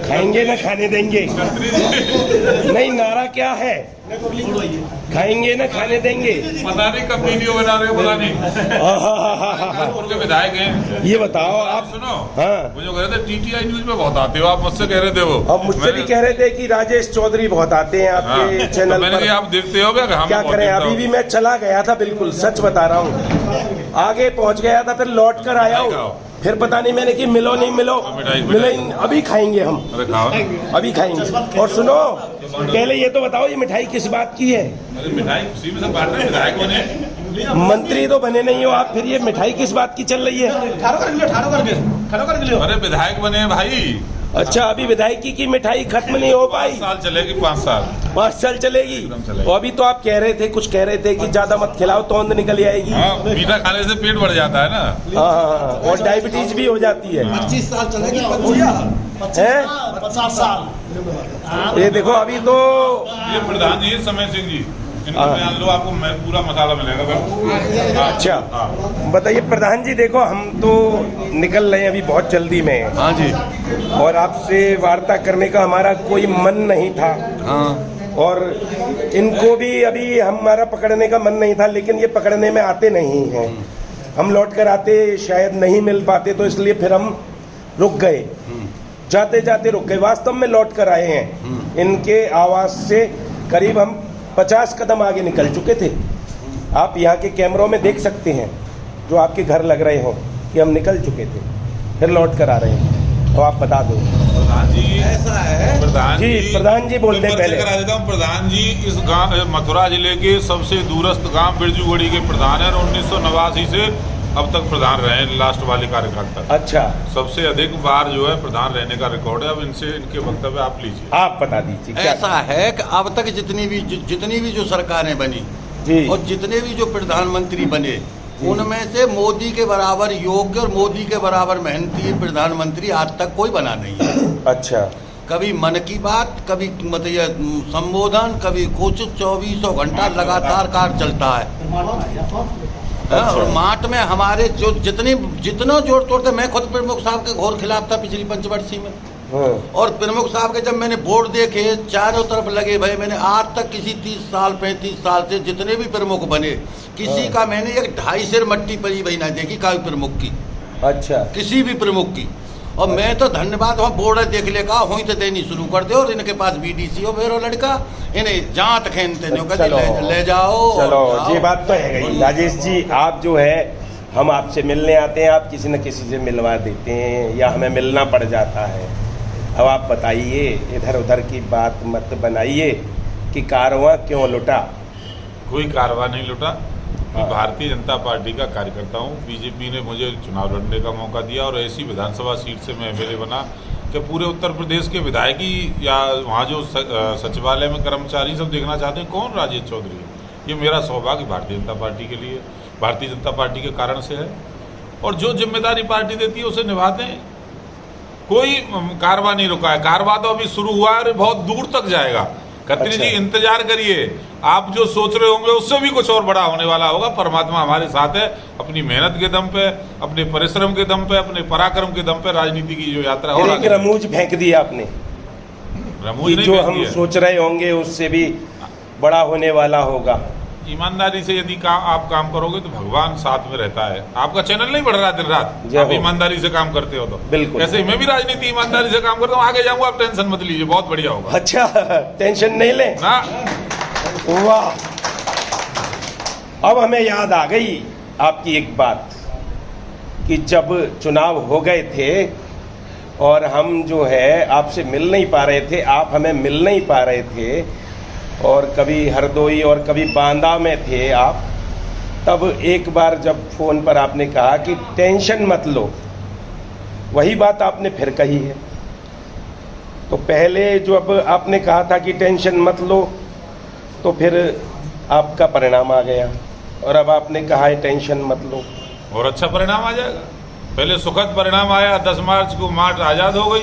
खाएंगे ना खाने देंगे? नहीं, नारा क्या है? खाएंगे ना खाने देंगे? पता नहीं कब वीडियो बना रहे हो, पता नहीं। उनके विधायक हैं। ये बताओ आप। सुनो, हाँ, मुझे कह रहे थे टीटीआई न्यूज में बहुत आते हो आप, मुझसे कह रहे थे वो। अब मुझसे भी कह रहे थे कि राजेश चौधरी बहुत आते हैं आपके चैनल मैंने पर। आप देखते हो क्या करें, अभी भी मैं चला गया था, बिल्कुल सच बता रहा हूँ। आगे पहुँच गया था, फिर लौट कर आया हूँ, फिर पता नहीं मैंने कि मिलो नहीं मिलो, मिलो ही। अभी खाएंगे हम, अभी खाएंगे। और सुनो, पहले ये तो बताओ, ये मिठाई किस बात की है? मिठाई खुशी में सब बांट रहे हैं, विधायक बने, मंत्री तो बने नहीं हो आप, फिर ये मिठाई किस बात की चल रही है? अरे विधायक बने हैं भाई। अच्छा, अभी विधायकी की मिठाई खत्म नहीं हो पाई? 5 साल चलेगी, 5 साल 5 साल चलेगी। और अभी तो आप कह रहे थे, कुछ कह रहे थे कि ज्यादा मत खिलाओ, तोंद निकल आएगी। मीठा खाने से पेट बढ़ जाता है ना। हाँ, और डायबिटीज भी हो जाती है। 25 साल चलेगी, 50 साल। ये देखो, अभी तो ये प्रधान जी समय सिंह जी, इनको मान लो, आपको पूरा मसाला मिलेगा। अच्छा, बताइए प्रधान जी, देखो हम तो निकल रहे हैं अभी बहुत जल्दी में। हाँ जी। और आपसे वार्ता करने का हमारा कोई मन नहीं था। हाँ। और इनको भी अभी हमारा पकड़ने का मन नहीं था, लेकिन ये पकड़ने में आते नहीं हैं। हम लौट कर आते शायद नहीं मिल पाते, तो इसलिए फिर हम रुक गए, जाते जाते रुक गए। वास्तव में लौट कर आए हैं। इनके आवास से करीब हम 50 कदम आगे निकल चुके थे। आप यहाँ के कैमरों में देख सकते हैं, जो आपके घर लग रहे हो, कि हम निकल चुके थे, फिर लौट कर आ रहे हैं। तो आप बता दो। प्रधान जी ऐसा है, प्रधान जी बोलते पहले करा देता हूँ। प्रधान जी इस गांव मथुरा जिले के सबसे दूरस्थ गांव बिरजूगढ़ी के प्रधान है, और 1989 से अब तक प्रधान रहे, लास्ट वाले कार्यकाल तक। अच्छा, सबसे अधिक बार जो है प्रधान रहने का रिकॉर्ड है। अब इनसे इनके वक्तव्य आप लीजिए, आप बता दीजिए। ऐसा है कि अब तक जितनी भी जो सरकारें बनी जी, और जितने भी जो प्रधानमंत्री बने, उनमें से मोदी के बराबर योग्य और मोदी के बराबर मेहनती प्रधानमंत्री आज तक कोई बना नहीं है। अच्छा, कभी मन की बात, कभी मतलब संबोधन, कभी कुछ 24 घंटा लगातार कार्य चलता है। और माट में हमारे जो जितना जोड़ तोड़ते, मैं खुद प्रमुख साहब के घोर खिलाफ था पिछली पंचवर्षीय में। और प्रमुख साहब के जब मैंने बोर्ड देखे, चारों तरफ लगे भाई, मैंने आज तक किसी 30 साल 35 साल से जितने भी प्रमुख बने, किसी का मैंने 1 2.5 सेर मट्टी पड़ी भाई ना देखी कोई प्रमुख की। अच्छा, किसी भी प्रमुख की। और मैं तो धन्यवाद वहाँ बोर्ड देख ले का हुई तो देनी शुरू कर दे, और इनके पास बीडीसी हो मेरा लड़का, इन्हें जांच खेनते ले जाओ। चलो, ये बात तो है गई। राजेश जी, आप जो है, हम आपसे मिलने आते हैं, आप किसी न किसी से मिलवा देते हैं, या हमें मिलना पड़ जाता है। अब आप बताइए, इधर उधर की बात मत बनाइए कि कारवां क्यों लुटा। कोई कारवां नहीं लुटा। मैं भारतीय जनता पार्टी का कार्यकर्ता हूँ। बीजेपी ने मुझे चुनाव लड़ने का मौका दिया, और ऐसी विधानसभा सीट से मैं एमएलए बना कि पूरे उत्तर प्रदेश के विधायकी या वहाँ जो सचिवालय में कर्मचारी सब देखना चाहते हैं कौन राजेश चौधरी है। ये मेरा सौभाग्य भारतीय जनता पार्टी के लिए, भारतीय जनता पार्टी के कारण से है। और जो जिम्मेदारी पार्टी देती है उसे निभाते हैं। कोई कारवां नहीं रुका है। कारवां तो अभी शुरू हुआ है और बहुत दूर तक जाएगा। खत्री जी, इंतजार करिए, आप जो सोच रहे होंगे उससे भी कुछ और बड़ा होने वाला होगा। परमात्मा हमारे साथ है। अपनी मेहनत के दम पे, अपने परिश्रम के दम पे, अपने पराक्रम के दम पे राजनीति की जो यात्रा हो रही है। रमूज फेंक दिया आपने, रमूज नहीं, जो हम सोच रहे होंगे उससे भी बड़ा होने वाला होगा। ईमानदारी से यदि आप काम करोगे तो भगवान साथ में रहता है। आपका चैनल नहीं बढ़ रहा दिन रात, आप ईमानदारी से काम करते हो तो। बिल्कुल, ऐसे मैं भी राजनीति ईमानदारी से काम करता हूँ। आगे जाऊंगा, आप टेंशन मत लीजिए, बहुत बढ़िया होगा। अच्छा, टेंशन नहीं ले ना। वाह, अब हमें याद आ गई आपकी एक बात कि जब चुनाव हो गए थे और हम जो है आपसे मिल नहीं पा रहे थे, आप हमें मिल नहीं पा रहे थे, और कभी हरदोई और कभी बांदा में थे आप, तब एक बार जब फ़ोन पर आपने कहा कि टेंशन मत लो, वही बात आपने फिर कही है। तो पहले जो अब आपने कहा था कि टेंशन मत लो, तो फिर आपका परिणाम आ गया, और अब आपने कहा है टेंशन मत लो, और अच्छा परिणाम आ जाएगा। पहले सुखद परिणाम आया, 10 मार्च को मार्च आज़ाद हो गई।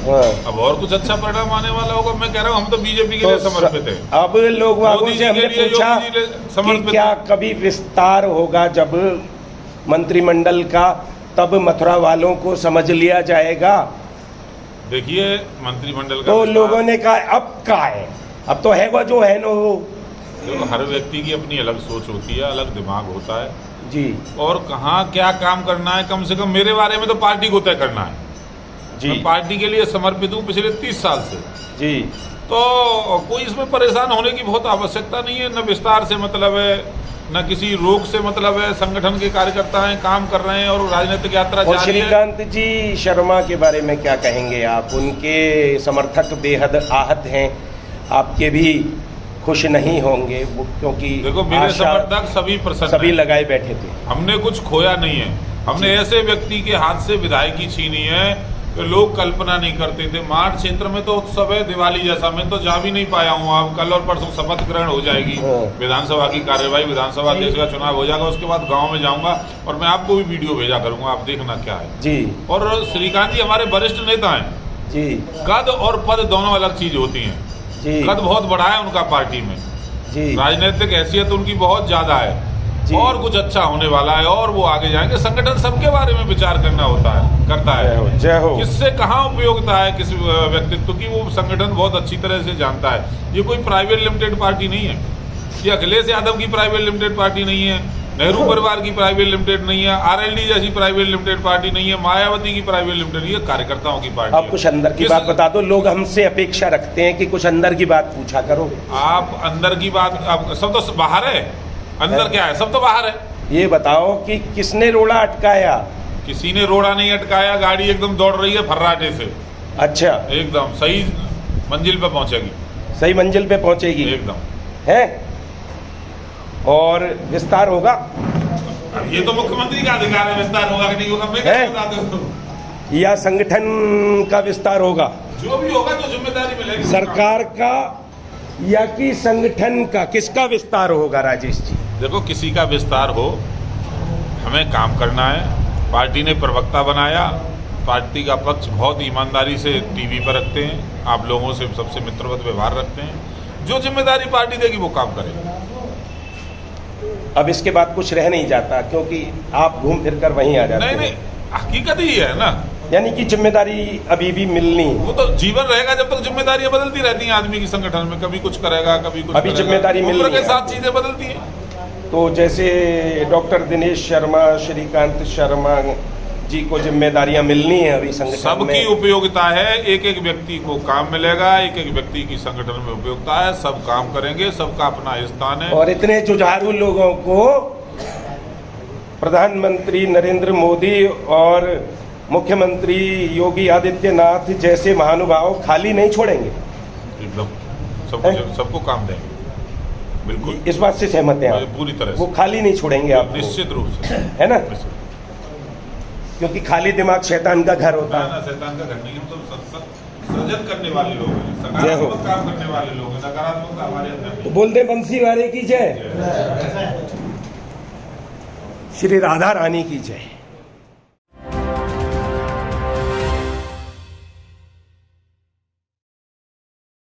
हाँ। अब और कुछ अच्छा परिणाम आने वाला होगा। मैं कह रहा हूँ हम तो बीजेपी के लिए समर्पित है। अब लोग वालों मोदी से जी हमने के लिए, पूछा योगी जी के लिए कि समर्पित क्या है। कभी विस्तार होगा जब मंत्रिमंडल का, तब मथुरा वालों को समझ लिया जाएगा। देखिए मंत्रिमंडल का तो विस्तार- लोगों ने कहा अब का है, अब तो है वो जो है नो। देखो हर व्यक्ति की अपनी अलग सोच होती है, अलग दिमाग होता है, जी और कहाँ क्या काम करना है, कम से कम मेरे बारे में तो पार्टी को तय करना है। जी मैं पार्टी के लिए समर्पित हूँ पिछले 30 साल से, जी तो कोई इसमें परेशान होने की बहुत आवश्यकता नहीं है। न विस्तार से मतलब है, न किसी रोग से मतलब है। संगठन के कार्यकर्ता हैं, काम कर रहे हैं और राजनीतिक यात्रा और जारी है। श्रीकांत जी शर्मा के बारे में क्या कहेंगे आप? उनके समर्थक बेहद आहत हैं, आपके भी खुश नहीं होंगे वो, क्योंकि देखो मेरे आशा समर्थक सभी प्रसन्न सभी हैं। लगाए बैठे थे। हमने कुछ खोया नहीं है। हमने ऐसे व्यक्ति के हाथ से विधायकी छीनी है कि लोग कल्पना नहीं करते थे। मार्च क्षेत्र में तो उत्सव है दिवाली जैसा, मैं तो जा भी नहीं पाया हूँ। अब कल और परसों शपथ ग्रहण हो जाएगी, हाँ। विधानसभा की कार्यवाही, विधानसभा अध्यक्ष का चुनाव हो जाएगा, उसके बाद गांव में जाऊंगा और मैं आपको भी वीडियो भेजा करूंगा, आप देखना क्या है। जी और श्रीकांत जी हमारे वरिष्ठ नेता हैं। जी कद और पद दोनों अलग चीज होती हैं। जी कद बहुत बड़ा है उनका पार्टी में, जी राजनीतिक हैसियत उनकी बहुत ज्यादा है, जी। और कुछ अच्छा होने वाला है और वो आगे जाएंगे। संगठन सबके बारे में विचार करना करता जय हो, है। जय हो। किससे कहाँ उपयोगिता है किस व्यक्तित्व की, वो संगठन बहुत अच्छी तरह से जानता है। ये कोई प्राइवेट लिमिटेड पार्टी नहीं है, ये अखिलेश यादव की प्राइवेट लिमिटेड पार्टी नहीं है, नेहरू परिवार की प्राइवेट लिमिटेड नहीं है, आरएलडी जैसी प्राइवेट लिमिटेड पार्टी नहीं है, मायावती की प्राइवेट लिमिटेड, ये कार्यकर्ताओं की पार्टी आप है। कुछ अंदर की बात बता दो, लोग हमसे अपेक्षा रखते हैं कि कुछ अंदर की बात पूछा करो। आप अंदर की बात, आप सब तो बाहर है, अंदर क्या है, सब तो बाहर है। ये बताओ कि किसने रोड़ा अटकाया? किसी ने रोड़ा नहीं अटकाया, गाड़ी एकदम दौड़ रही है फर्राटे से, अच्छा, एकदम सही मंजिल पे पहुंचेगी, सही मंजिल पे पहुंचेगी एकदम। है। और विस्तार होगा? अब ये तो मुख्यमंत्री का अधिकार है, विस्तार होगा कि नहीं होगा मैं है? कैसे बता दूं? या संगठन का विस्तार होगा? जो भी होगा जो जिम्मेदारी मिलेगी सरकार का या कि संगठन का, किसका विस्तार होगा राजेश जी? देखो किसी का विस्तार हो, हमें काम करना है। पार्टी ने प्रवक्ता बनाया, पार्टी का पक्ष बहुत ईमानदारी से टीवी पर रखते हैं, आप लोगों से सबसे मित्रवत व्यवहार रखते हैं। जो जिम्मेदारी पार्टी देगी वो काम करेगा। अब इसके बाद कुछ रह नहीं जाता, क्योंकि आप घूम फिर कर वहीं आ जाते नहीं हैं। नहीं, हकीकत ही है ना, यानी कि जिम्मेदारी अभी भी मिलनी। वो तो जीवन रहेगा जब तक जिम्मेदारियां बदलती रहती हैं आदमी की संगठन में, कभी कुछ करेगा कभी कुछ अभी करेगा। जिम्मेदारी मिल उम्र रही के है। साथ चीजें बदलती हैं। तो जैसे डॉक्टर दिनेश शर्मा, श्रीकांत शर्मा जी को जिम्मेदारियां मिलनी है अभी संगठन सबकी में। उपयोगिता है, एक एक व्यक्ति को काम मिलेगा, एक एक व्यक्ति की संगठन में उपयोगिता है, सब काम करेंगे, सबका अपना स्थान है। और इतने जुझारू लोगों को प्रधानमंत्री नरेंद्र मोदी और मुख्यमंत्री योगी आदित्यनाथ जैसे महानुभाव खाली नहीं छोड़ेंगे। एकदम सबको काम देंगे, बिल्कुल इस बात से सहमत हैं आप? पूरी तरह वो से, खाली नहीं छोड़ेंगे आपको, निश्चित रूप से, है ना? निश्चित। क्योंकि खाली दिमाग शैतान का घर होता है। ना शैतान का घर नहीं, हम तो सृजन करने वाले लोग हैं, जय हो। सकारात्मक काम करने वाले लोग हैं, नकारात्मक हमारे अंदर नहीं। तो बोल दे बंसी वाले की जय, श्री राधा रानी की जय।